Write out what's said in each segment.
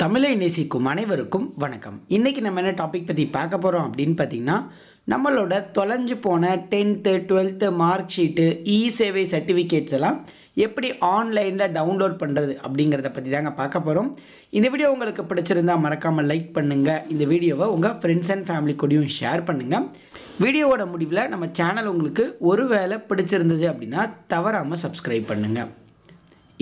தமிழை நேசிக்கும் அனைவருக்கும் வணக்கம். இன்றைக்கி நம்ம என்ன டாபிக் பற்றி பார்க்க போகிறோம் அப்படின்னு பார்த்திங்கன்னா, நம்மளோட தொலைஞ்சு போன 10th 12th மார்க் ஷீட்டு, சேவை சர்டிஃபிகேட்ஸ் எல்லாம் எப்படி ஆன்லைனில் டவுன்லோட் பண்ணுறது அப்படிங்கிறத பற்றி தாங்க பார்க்க போகிறோம். இந்த வீடியோ உங்களுக்கு பிடிச்சிருந்தால் மறக்காமல் லைக் பண்ணுங்கள். இந்த வீடியோவை உங்கள் ஃப்ரெண்ட்ஸ் அண்ட் ஃபேமிலி கூடயும் ஷேர் பண்ணுங்கள். வீடியோவோட முடிவில் நம்ம சேனல் உங்களுக்கு ஒரு வேளை பிடிச்சிருந்தது அப்படின்னா தவறாமல் சப்ஸ்கிரைப் பண்ணுங்கள்.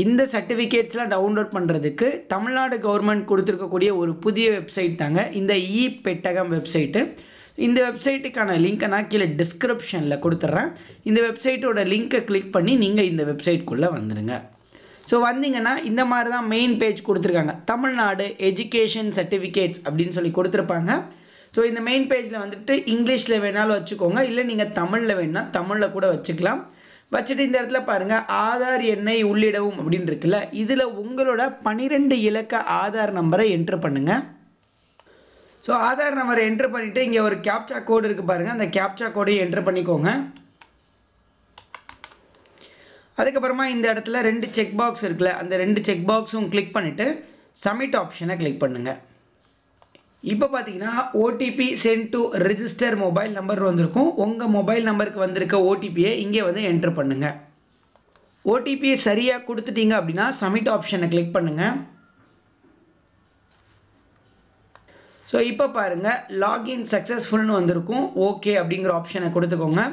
இந்த சர்டிஃபிகேட்ஸ்லாம் டவுன்லோட் பண்ணுறதுக்கு தமிழ்நாடு கவர்மெண்ட் கொடுத்துருக்கக்கூடிய ஒரு புதிய வெப்சைட் தாங்க இந்த பெட்டகம் வெப்சைட்டு. இந்த வெப்சைட்டுக்கான லிங்க்கை நான் கீழே டிஸ்கிரிப்ஷனில் கொடுத்துட்றேன். இந்த வெப்சைட்டோட லிங்க்கை கிளிக் பண்ணி நீங்கள் இந்த வெப்சைட்குள்ளே வந்துடுங்க. ஸோ வந்தீங்கன்னா இந்த மாதிரி தான் மெயின் பேஜ் கொடுத்துருக்காங்க. தமிழ்நாடு எஜுகேஷன் சர்டிஃபிகேட்ஸ் அப்படின்னு சொல்லி கொடுத்துருப்பாங்க. ஸோ இந்த மெயின் பேஜில் வந்துட்டு இங்கிலீஷில் வேணாலும் வச்சுக்கோங்க, இல்லை நீங்கள் தமிழில் வேணால் தமிழில் கூட வச்சுக்கலாம். வச்சுட்டு இந்த இடத்துல பாருங்கள், ஆதார் எண்ணை உள்ளிடவும் அப்படின்னு இருக்குல்ல, இதில் உங்களோட 12 இலக்க ஆதார் நம்பரை என்ட்ரு பண்ணுங்கள். ஸோ ஆதார் நம்பரை என்ட்ரு பண்ணிவிட்டு இங்கே ஒரு கேப்சா கோடு இருக்குது பாருங்கள், அந்த கேப்சா கோடையும் என்ட்ரு பண்ணிக்கோங்க. அதுக்கப்புறமா இந்த இடத்துல 2 செக் பாக்ஸ் இருக்குல்ல, அந்த 2 செக் பாக்ஸும் கிளிக் பண்ணிவிட்டு சப்மிட் ஆப்ஷனை கிளிக் பண்ணுங்கள். இப்போ பார்த்தீங்கன்னா OTP sent to register mobile number வந்திருக்கும். உங்கள் மொபைல் நம்பருக்கு வந்திருக்க ஓடிபியை இங்கே வந்து என்ட்ரு பண்ணுங்கள். ஓடிபியை சரியாக கொடுத்துட்டீங்க அப்படின்னா சப்மிட் ஆப்ஷனை கிளிக் பண்ணுங்கள். ஸோ இப்போ பாருங்கள், லாகின் சக்ஸஸ்ஃபுல்னு வந்திருக்கும். ஓகே அப்படிங்கிற ஆப்ஷனை கொடுத்துக்கோங்க.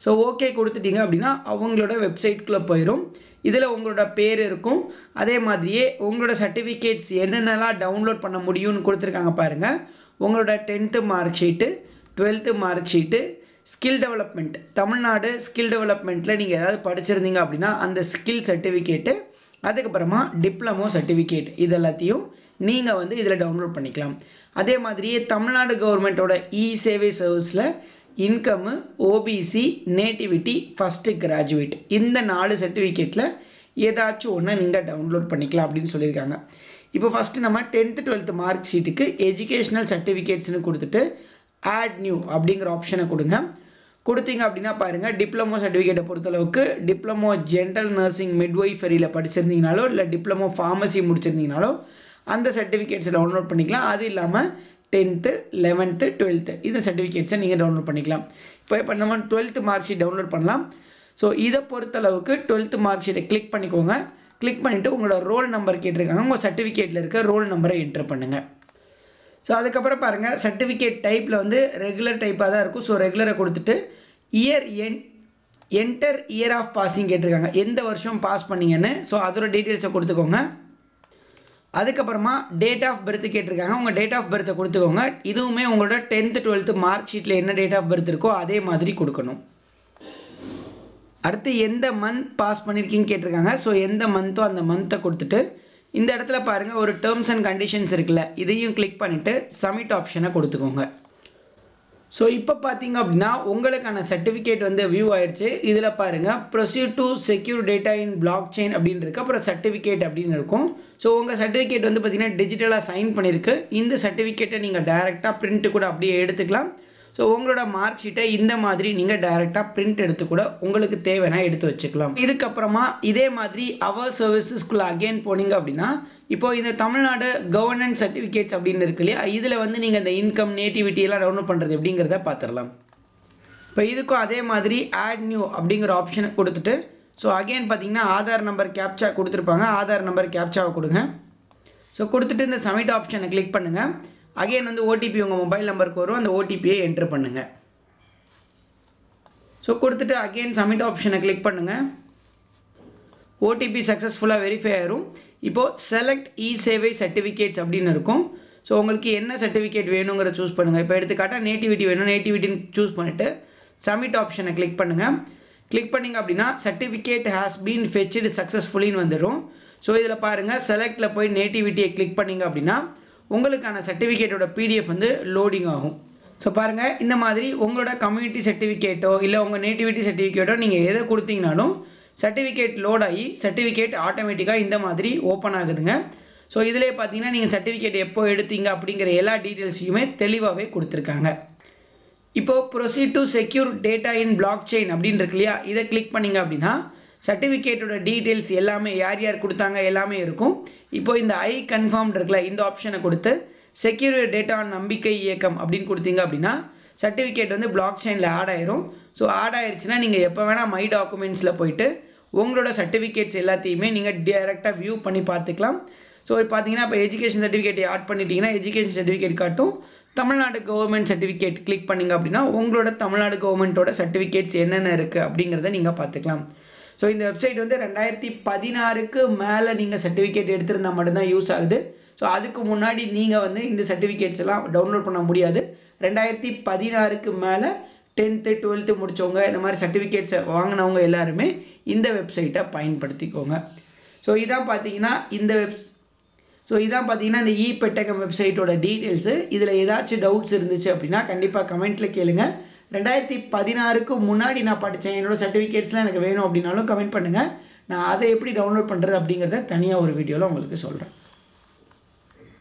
ஸோ ஓகே கொடுத்துட்டீங்க அப்படின்னா அவங்களோட வெப்சைட்குள்ளே போயிடும். இதில் உங்களோட பேர் இருக்கும். அதே மாதிரியே உங்களோட சர்டிஃபிகேட்ஸ் என்னென்னலாம் டவுன்லோட் பண்ண முடியும்னு கொடுத்துருக்காங்க பாருங்கள். உங்களோட 10th mark sheet, 12th mark sheet, skill development, Tamil Nadu skill டெவலப்மெண்ட்டில் நீங்கள் ஏதாவது படிச்சிருந்தீங்க அப்படின்னா அந்த ஸ்கில் சர்டிஃபிகேட்டு, அதுக்கப்புறமா டிப்ளமோ சர்டிஃபிகேட், இது எல்லாத்தையும் நீங்கள் வந்து இதில் டவுன்லோட் பண்ணிக்கலாம். அதே மாதிரியே தமிழ்நாடு கவர்மெண்ட்டோட சேவை சர்வீஸில் income, OBC, nativity, first graduate, இந்த 4 சர்டிஃபிகேட்டில் ஏதாச்சும் ஒன்று நீங்கள் டவுன்லோட் பண்ணிக்கலாம் அப்படின்னு சொல்லியிருக்காங்க. இப்போ ஃபஸ்ட்டு நம்ம 10th 12th மார்க் ஷீட்டுக்கு எஜுகேஷ்னல் சர்டிஃபிகேட்ஸ்னு கொடுத்துட்டு ஆட் நியூ அப்படிங்கிற ஆப்ஷனை கொடுங்க. கொடுத்தீங்க அப்படின்னா பாருங்கள், டிப்ளமோ சர்டிஃபிகேட்டை பொறுத்தளவுக்கு டிப்ளமோ ஜென்ரல் நர்சிங் மிட்வைஃபரியில் படிச்சிருந்தீங்கனாலோ இல்லை டிப்ளமோ ஃபார்மசி முடிச்சிருந்தீங்கனாலோ அந்த சர்டிஃபிகேட்ஸை டவுன்லோட் பண்ணிக்கலாம். அது இல்லாமல் 10th 11th 12th இந்த சர்டிஃபிகேட்ஸை நீங்கள் டவுன்லோட் பண்ணிக்கலாம். இப்போ நம்ம 12th மார்க் ஷீட் டவுன்லோட் பண்ணலாம். ஸோ இதை பொறுத்தளவுக்கு 12th மார்க் ஷீட்டை கிளிக் பண்ணிக்கோங்க. கிளிக் பண்ணிவிட்டு உங்களோட ரோல் நம்பர் கேட்டிருக்காங்க, உங்கள் சர்டிஃபிகேட்டில் இருக்க ரோல் நம்பரை என்ட்ரு பண்ணுங்கள். ஸோ அதுக்கப்புறம் பாருங்கள், சர்டிஃபிகேட் டைப்பில் வந்து ரெகுலர் டைப்பாக தான் இருக்கும். ஸோ ரெகுலரை கொடுத்துட்டு என்டர் இயர் ஆஃப் பாஸிங் கேட்டிருக்காங்க, எந்த வருஷம் பாஸ் பண்ணிங்கன்னு. ஸோ அதோட டீட்டெயில்ஸை கொடுத்துக்கோங்க. அதுக்கப்புறமா டேட் ஆஃப் பர்த் கேட்டிருக்காங்க, உங்கள் டேட் ஆஃப் பர்த்தை கொடுத்துக்கோங்க. இதுவுமே உங்களோட 10th 12th மார்க் ஷீட்டில் என்ன டேட் ஆஃப் பர்த் இருக்கோ அதே மாதிரி கொடுக்கணும். அடுத்து எந்த மந்த் பாஸ் பண்ணியிருக்கீங்கன்னு கேட்டிருக்காங்க. ஸோ எந்த மந்த்தோ அந்த மந்த்தை கொடுத்துட்டு இந்த இடத்துல பாருங்கள் ஒரு டேர்ம்ஸ் அண்ட் கண்டிஷன்ஸ் இருக்குல்ல, இதையும் கிளிக் பண்ணிவிட்டு சப்மிட் ஆப்ஷனை கொடுத்துக்கோங்க. ஸோ இப்போ பார்த்தீங்க அப்படின்னா உங்களுக்கான சர்டிஃபிகேட் வந்து வியூ ஆயிடுச்சு. இதில் பாருங்கள் proceed to secure data in block chain அப்படின்னு இருக்குது, அப்புறம் சர்டிஃபிகேட் அப்படின்னு இருக்கும். ஸோ உங்கள் சர்டிஃபிகேட் வந்து பார்த்திங்கன்னா டிஜிட்டலாக சைன் பண்ணியிருக்கு. இந்த சர்டிஃபிகேட்டை நீங்கள் டைரெக்டாக பிரிண்ட்டு கூட அப்படியே எடுத்துக்கலாம். ஸோ உங்களோட மார்க் ஷீட்டை இந்த மாதிரி நீங்கள் டைரெக்டாக பிரிண்ட் எடுத்து கூட உங்களுக்கு தேவைன்னா எடுத்து வச்சுக்கலாம். இதுக்கப்புறமா இதே மாதிரி அவர் சர்வீசஸ்குள்ளே அகெயின் போனீங்க அப்படின்னா இப்போது இந்த தமிழ்நாடு கவர்னன்ஸ் சர்டிஃபிகேட்ஸ் அப்படின்னு இருக்கு இல்லையா, இதில் வந்து நீங்கள் இந்த இன்கம், நேட்டிவிட்டி எல்லாம் டவுன்லோட் பண்ணுறது எப்படிங்கிறத பார்த்துடலாம். இப்போ இதுக்கும் அதே மாதிரி ஆட் நியூ அப்படிங்கிற ஆப்ஷனை கொடுத்துட்டு ஸோ அகெயின் பார்த்தீங்கன்னா ஆதார் நம்பர் கேப்சா கொடுத்துருப்பாங்க, ஆதார் நம்பர் கேப்சாவை கொடுங்க. ஸோ கொடுத்துட்டு இந்த சப்மிட் ஆப்ஷனை கிளிக் பண்ணுங்கள். அகெயின் வந்து ஓடிபி உங்கள் மொபைல் நம்பருக்கு வரும், அந்த ஓடிபியை என்ட்ரு பண்ணுங்கள். ஸோ கொடுத்துட்டு அகெயின் சப்மிட் ஆப்ஷனை கிளிக் பண்ணுங்கள். ஓடிபி சக்ஸஸ்ஃபுல்லாக வெரிஃபை ஆயிரும். இப்போது செலக்ட் சேவை சர்டிஃபிகேட்ஸ் அப்படின்னு இருக்கும். ஸோ உங்களுக்கு என்ன சர்டிஃபிகேட் வேணுங்கிற சூஸ் பண்ணுங்கள். இப்போ எடுத்துக்காட்டால் நேட்டிவிட்டி வேணும், நேட்டிவிட்டின்னு சூஸ் பண்ணிவிட்டு சப்மிட் ஆப்ஷனை கிளிக் பண்ணுங்கள். கிளிக் பண்ணிங்க அப்படின்னா சர்டிஃபிகேட் ஹேஸ் பீன் ஃபெச்டு சக்ஸஸ்ஃபுல்லின்னு வந்துடும். ஸோ இதில் பாருங்கள், செலக்டில் போய் நேட்டிவிட்டியை கிளிக் பண்ணிங்க அப்படின்னா உங்களுக்கான சர்டிஃபிகேட்டோட PDF வந்து லோடிங் ஆகும். ஸோ பாருங்கள், இந்த மாதிரி உங்களோட கம்யூனிட்டி சர்டிஃபிகேட்டோ இல்லை உங்கள் நேட்டிவிட்டி சர்டிஃபிகேட்டோ நீங்கள் எதை கொடுத்தீங்கனாலும் சர்டிஃபிகேட் லோட் ஆகி சர்டிஃபிகேட் ஆட்டோமேட்டிக்காக இந்த மாதிரி ஓப்பன் ஆகுதுங்க. ஸோ இதிலே பார்த்தீங்கன்னா நீங்கள் சர்டிஃபிகேட் எப்போ எடுத்தீங்க அப்படிங்கிற எல்லா டீட்டெயில்ஸையுமே தெளிவாகவே கொடுத்துருக்காங்க. இப்போது proceed to secure data in block chain அப்படின்னு இருக்கு இல்லையா, இதை கிளிக் பண்ணிங்க அப்படின்னா சர்டிஃபிகேட்டோட டீட்டெயில்ஸ் எல்லாமே யார் யார் கொடுத்தாங்க எல்லாமே இருக்கும். இப்போ இந்த ஐ கன்ஃபார்ம்டு இருக்குல்ல, இந்த ஆப்ஷனை கொடுத்து செக்யூர் டேட்டா நம்பிக்கை இயக்கம் அப்படின்னு கொடுத்தீங்க அப்படின்னா சர்டிஃபிகேட் வந்து பிளாக் செயினில் ஆட் ஆயிரும். ஸோ ஆட் ஆயிடுச்சுன்னா நீங்கள் எப்போ வேணால் மை டாக்குமெண்ட்ஸில் போயிட்டு உங்களோட சர்டிஃபிகேட்ஸ் எல்லாத்தையுமே நீங்கள் டேரெக்டாக வியூ பண்ணி பார்த்துக்கலாம். ஸோ பார்த்தீங்கன்னா இப்போ எஜுகேஷன் சர்டிஃபிகேட் ஆட் பண்ணிட்டீங்கன்னா எஜுகேஷன் சர்டிஃபிகேட் காட்டும். தமிழ்நாடு கவர்மெண்ட் சர்டிஃபிகேட் கிளிக் பண்ணிங்க அப்படின்னா உங்களோட தமிழ்நாடு கவர்மெண்ட்டோட சர்டிஃபிகேட்ஸ் என்னென்ன இருக்குது அப்படிங்கிறத நீங்கள் பார்த்துக்கலாம். ஸோ இந்த வெப்சைட் வந்து 2016க்கு மேலே நீங்கள் சர்டிஃபிகேட் எடுத்திருந்தால் மட்டும்தான் யூஸ் ஆகுது. ஸோ அதுக்கு முன்னாடி நீங்கள் வந்து இந்த சர்டிஃபிகேட்ஸ் எல்லாம் டவுன்லோட் பண்ண முடியாது. 2016க்கு மேலே 10th 12th முடித்தவங்க இந்த மாதிரி சர்டிஃபிகேட்ஸை வாங்கினவங்க எல்லாருமே இந்த வெப்சைட்டை பயன்படுத்திக்கோங்க. ஸோ இதான் பார்த்தீங்கன்னா இந்த இ பெட்டகம் வெப்சைட்டோட டீட்டெயில்ஸு. இதில் ஏதாச்சும் டவுட்ஸ் இருந்துச்சு அப்படின்னா கண்டிப்பாக கமெண்ட்டில் கேளுங்க. 2016க்கு முன்னாடி நான் படித்தேன், என்னோடய சர்டிஃபிகேட்ஸ்லாம் எனக்கு வேணும் அப்படின்னாலும் கமெண்ட் பண்ணுங்கள். நான் அதை எப்படி டவுன்லோட் பண்ணுறது அப்படிங்கிறத தனியாக ஒரு வீடியோவில் உங்களுக்கு சொல்கிறேன்.